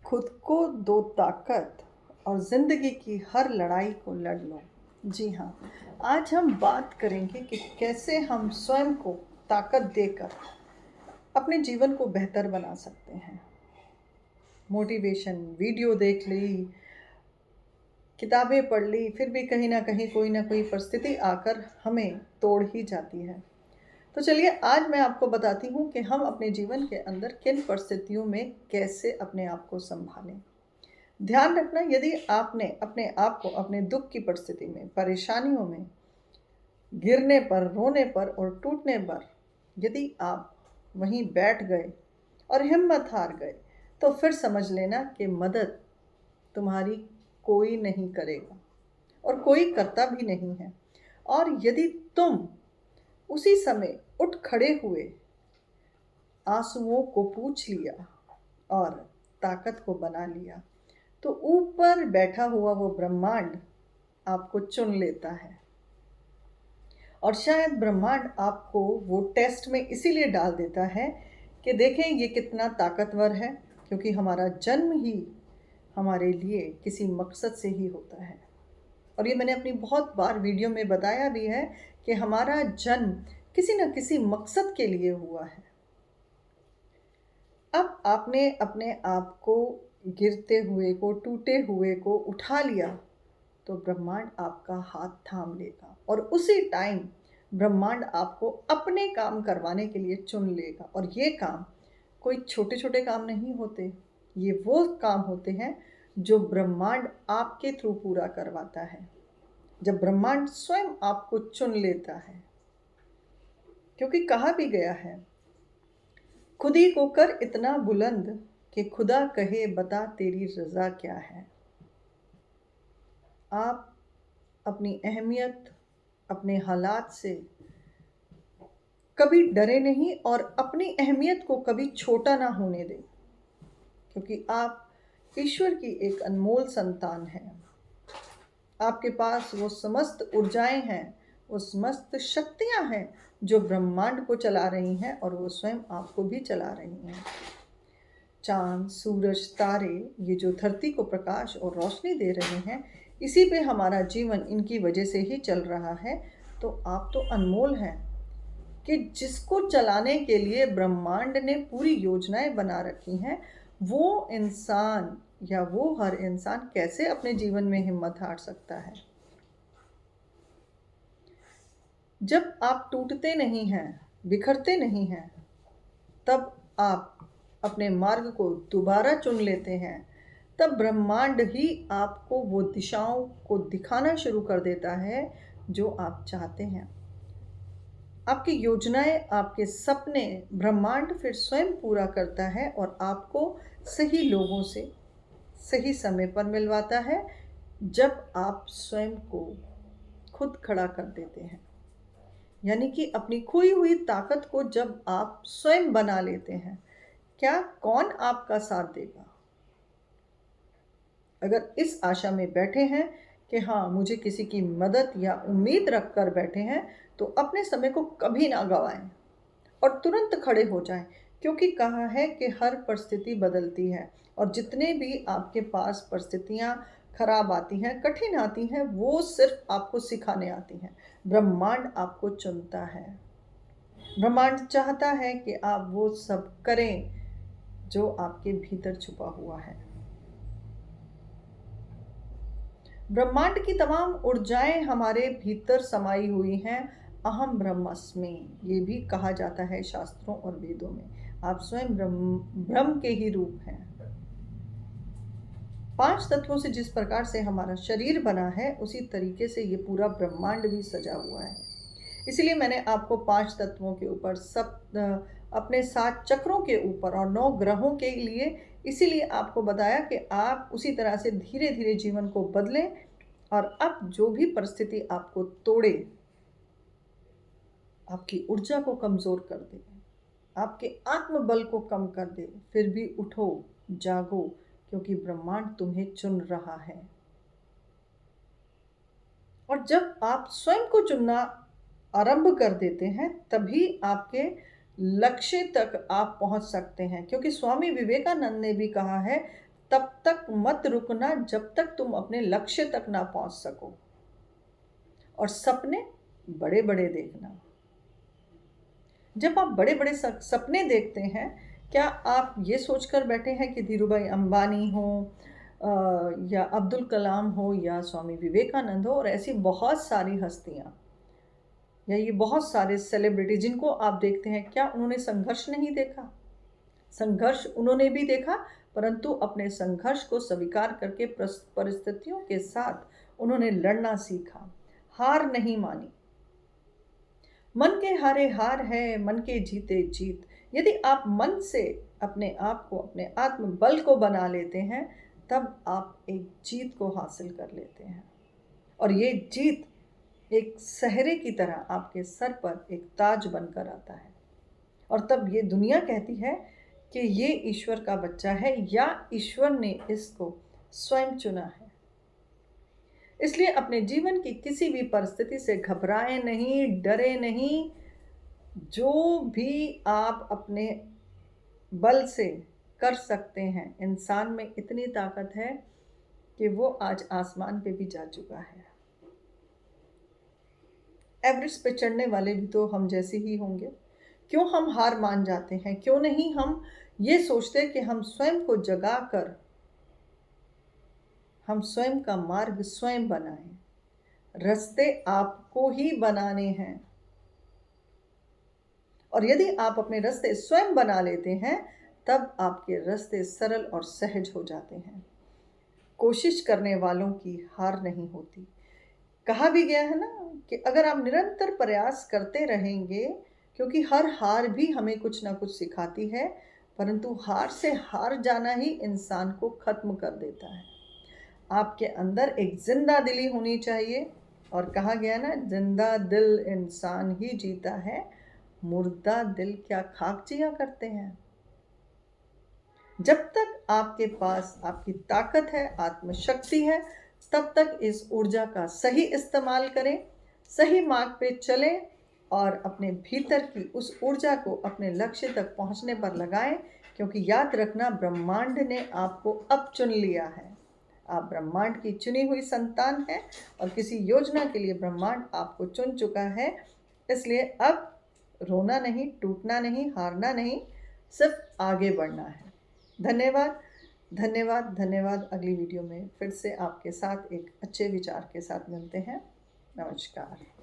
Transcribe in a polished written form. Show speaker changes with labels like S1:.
S1: खुद को दो ताकत और ज़िंदगी की हर लड़ाई को लड़ लो। जी हाँ, आज हम बात करेंगे कि कैसे हम स्वयं को ताकत देकर अपने जीवन को बेहतर बना सकते हैं। मोटिवेशन वीडियो देख ली, किताबें पढ़ ली, फिर भी कहीं ना कहीं कोई ना कोई परिस्थिति आकर हमें तोड़ ही जाती है। तो चलिए आज मैं आपको बताती हूँ कि हम अपने जीवन के अंदर किन परिस्थितियों में कैसे अपने आप को संभालें। ध्यान रखना, यदि आपने अपने आप को अपने दुख की परिस्थिति में, परेशानियों में, गिरने पर, रोने पर और टूटने पर यदि आप वहीं बैठ गए और हिम्मत हार गए, तो फिर समझ लेना कि मदद तुम्हारी कोई नहीं करेगा और कोई करता भी नहीं है। और यदि तुम उसी समय उठ खड़े हुए, आंसुओं को पूछ लिया और ताकत को बना लिया, तो ऊपर बैठा हुआ वो ब्रह्मांड आपको चुन लेता है। और शायद ब्रह्मांड आपको वो टेस्ट में इसीलिए डाल देता है कि देखें ये कितना ताकतवर है, क्योंकि हमारा जन्म ही हमारे लिए किसी मकसद से ही होता है। और ये मैंने अपनी बहुत बार वीडियो में बताया भी है कि हमारा जन्म किसी न किसी मकसद के लिए हुआ है। अब आपने अपने आप को, गिरते हुए को, टूटे हुए को उठा लिया, तो ब्रह्मांड आपका हाथ थाम लेगा और उसी टाइम ब्रह्मांड आपको अपने काम करवाने के लिए चुन लेगा। और ये काम कोई छोटे छोटे काम नहीं होते, ये वो काम होते हैं जो ब्रह्मांड आपके थ्रू पूरा करवाता है। जब ब्रह्मांड स्वयं आपको चुन लेता है, क्योंकि कहा भी गया है, खुद ही को कर इतना बुलंद कि खुदा कहे बता तेरी रजा क्या है। आप अपनी अहमियत, अपने हालात से कभी डरे नहीं और अपनी अहमियत को कभी छोटा ना होने दें, क्योंकि आप ईश्वर की एक अनमोल संतान हैं। आपके पास वो समस्त ऊर्जाएं हैं, वो समस्त शक्तियां हैं जो ब्रह्मांड को चला रही हैं और वो स्वयं आपको भी चला रही हैं। चांद, सूरज, तारे, ये जो धरती को प्रकाश और रोशनी दे रहे हैं, इसी पे हमारा जीवन इनकी वजह से ही चल रहा है। तो आप तो अनमोल हैं कि जिसको चलाने के लिए ब्रह्मांड ने पूरी योजनाएं बना रखी हैं, वो इंसान या वो हर इंसान कैसे अपने जीवन में हिम्मत हार सकता है। जब आप टूटते नहीं हैं, बिखरते नहीं हैं, तब आप अपने मार्ग को दोबारा चुन लेते हैं, तब ब्रह्मांड ही आपको वो दिशाओं को दिखाना शुरू कर देता है जो आप चाहते हैं। आपकी योजनाएं, आपके सपने ब्रह्मांड फिर स्वयं पूरा करता है और आपको सही लोगों से सही समय पर मिलवाता है, जब आप स्वयं को खुद खड़ा कर देते हैं। यानी कि अपनी खोई हुई ताकत को जब आप स्वयं बना लेते हैं, क्या कौन आपका साथ देगा। अगर इस आशा में बैठे हैं कि हाँ मुझे किसी की मदद या उम्मीद रख कर बैठे हैं, तो अपने समय को कभी ना गवाएं और तुरंत खड़े हो जाएं, क्योंकि कहा है कि हर परिस्थिति बदलती है और जितने भी आपके पास परिस्थितियां खराब आती हैं, कठिन आती हैं, वो सिर्फ आपको सिखाने आती हैं। ब्रह्मांड आपको चुनता है। ब्रह्मांड चाहता है कि आप वो सब करें जो आपके भीतर छुपा हुआ है। ब्रह्मांड की तमाम ऊर्जाएं हमारे भीतर समाई हुई हैं। अहम ब्रह्मस्मि, ये भी कहा जाता है शास्त्रों और वेदों में। आप स्वयं ब्रह्म के ही रूप हैं। 5 तत्वों से जिस प्रकार से हमारा शरीर बना है, उसी तरीके से ये पूरा ब्रह्मांड भी सजा हुआ है। इसलिए मैंने आपको 5 तत्वों के ऊपर, अपने 7 चक्रों के ऊपर और 9 ग्रहों के लिए इसीलिए आपको बताया कि आप उसी तरह से धीरे धीरे जीवन को बदलें और अब जो भी परिस्थिति आपको तोड़े, आपकी ऊर्जा को कमज़ोर कर दे, आपके आत्मबल को कम कर दे, फिर भी उठो, जागो, क्योंकि ब्रह्मांड तुम्हें चुन रहा है। और जब आप स्वयं को चुनना आरंभ कर देते हैं, तभी आपके लक्ष्य तक आप पहुंच सकते हैं। क्योंकि स्वामी विवेकानंद ने भी कहा है, तब तक मत रुकना जब तक तुम अपने लक्ष्य तक ना पहुंच सको। और सपने बड़े बड़े देखना। जब आप बड़े बड़े सपने देखते हैं, क्या आप ये सोचकर बैठे हैं कि धीरूभाई अंबानी हो या अब्दुल कलाम हो या स्वामी विवेकानंद हो और ऐसी बहुत सारी हस्तियां या ये बहुत सारे सेलिब्रिटी जिनको आप देखते हैं, क्या उन्होंने संघर्ष नहीं देखा? संघर्ष उन्होंने भी देखा, परंतु अपने संघर्ष को स्वीकार करके परिस्थितियों के साथ उन्होंने लड़ना सीखा, हार नहीं मानी। मन के हारे हार है, मन के जीते जीत। यदि आप मन से अपने आप को, अपने आत्मबल को बना लेते हैं, तब आप एक जीत को हासिल कर लेते हैं। और ये जीत एक सहरे की तरह आपके सर पर एक ताज बनकर आता है। और तब ये दुनिया कहती है कि ये ईश्वर का बच्चा है या ईश्वर ने इसको स्वयं चुना है। इसलिए अपने जीवन की किसी भी परिस्थिति से घबराएं नहीं, डरे नहीं। जो भी आप अपने बल से कर सकते हैं, इंसान में इतनी ताकत है कि वो आज आसमान पे भी जा चुका है। एवरेस्ट पे चढ़ने वाले भी तो हम जैसे ही होंगे। क्यों हम हार मान जाते हैं? क्यों नहीं हम ये सोचते कि हम स्वयं को जगा कर हम स्वयं का मार्ग स्वयं बनाएं। रास्ते आपको ही बनाने हैं। और यदि आप अपने रास्ते स्वयं बना लेते हैं, तब आपके रास्ते सरल और सहज हो जाते हैं। कोशिश करने वालों की हार नहीं होती। कहा भी गया है ना कि अगर आप निरंतर प्रयास करते रहेंगे, क्योंकि हर हार भी हमें कुछ ना कुछ सिखाती है, परंतु हार से हार जाना ही इंसान को खत्म कर देता है। आपके अंदर एक जिंदा दिली होनी चाहिए। और कहा गया ना, जिंदा दिल इंसान ही जीता है, मुर्दा दिल क्या खाक जिया करते हैं। जब तक आपके पास आपकी ताकत है, आत्मशक्ति है, तब तक इस ऊर्जा का सही इस्तेमाल करें, सही मार्ग पे चलें और अपने भीतर की उस ऊर्जा को अपने लक्ष्य तक पहुंचने पर लगाएं। क्योंकि याद रखना, ब्रह्मांड ने आपको अब चुन लिया है। आप ब्रह्मांड की चुनी हुई संतान हैं और किसी योजना के लिए ब्रह्मांड आपको चुन चुका है। इसलिए अब रोना नहीं, टूटना नहीं, हारना नहीं, सिर्फ आगे बढ़ना है। धन्यवाद, धन्यवाद, धन्यवाद। अगली वीडियो में फिर से आपके साथ एक अच्छे विचार के साथ मिलते हैं। नमस्कार।